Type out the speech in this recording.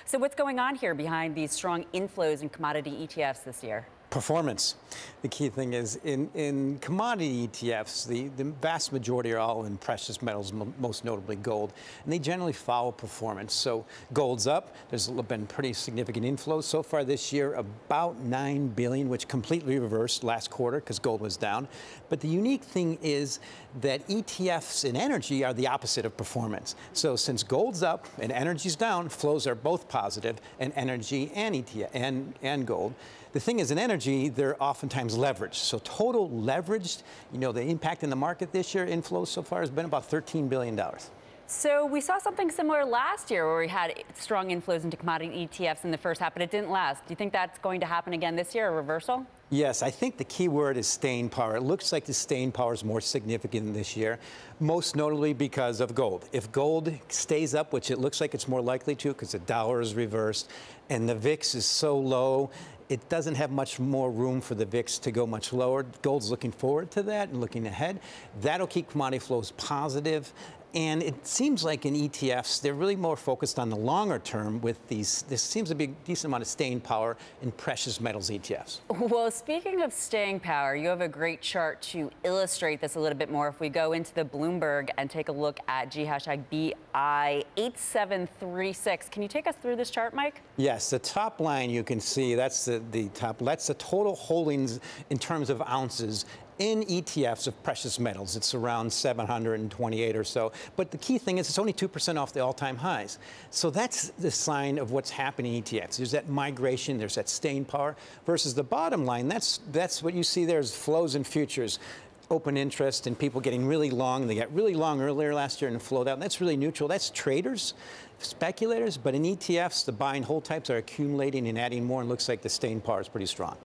So what's going on here behind these strong inflows in commodity ETFs this year? Performance. The key thing is in commodity ETFs, the vast majority are all in precious metals, most notably gold, and they generally follow performance. So gold's up. There's been pretty significant inflows so far this year, about $9 billion, which completely reversed last quarter because gold was down. But the unique thing is that ETFs in energy are the opposite of performance. So since gold's up and energy's down, flows are both positive in energy and ETF and gold. The thing is, in energy, they're oftentimes leveraged. So total leveraged, the impact in the market this year, inflows so far has been about $13 billion. So we saw something similar last year where we had strong inflows into commodity ETFs in the first half, but it didn't last. Do you think that's going to happen again this year, a reversal? Yes, I think the key word is staying power. It looks like the staying power is more significant this year, most notably because of gold. If gold stays up, which it looks like it's more likely to because the dollar is reversed and the VIX is so low, it doesn't have much more room for the VIX to go much lower. Gold's looking forward to that and looking ahead. That'll keep commodity flows positive. And it seems like in ETFs, they're really more focused on the longer term with these. This seems to be a decent amount of staying power in precious metals ETFs. Well, speaking of staying power, you have a great chart to illustrate this a little bit more. If we go into the Bloomberg and take a look at BI8736, can you take us through this chart, Mike? Yes, the top line you can see, that's the top. That's the total holdings in terms of ounces in ETFs of precious metals. It's around 728 or so. But the key thing is it's only 2% off the all-time highs. So that's the sign of what's happening in ETFs. There's that migration, there's that staying power, versus the bottom line. That's what you see there is flows in futures. Open interest and people getting really long. They got really long earlier last year and flowed out. That's really neutral. That's traders, speculators. But in ETFs, the buy and hold types are accumulating and adding more, and looks like the staying power is pretty strong.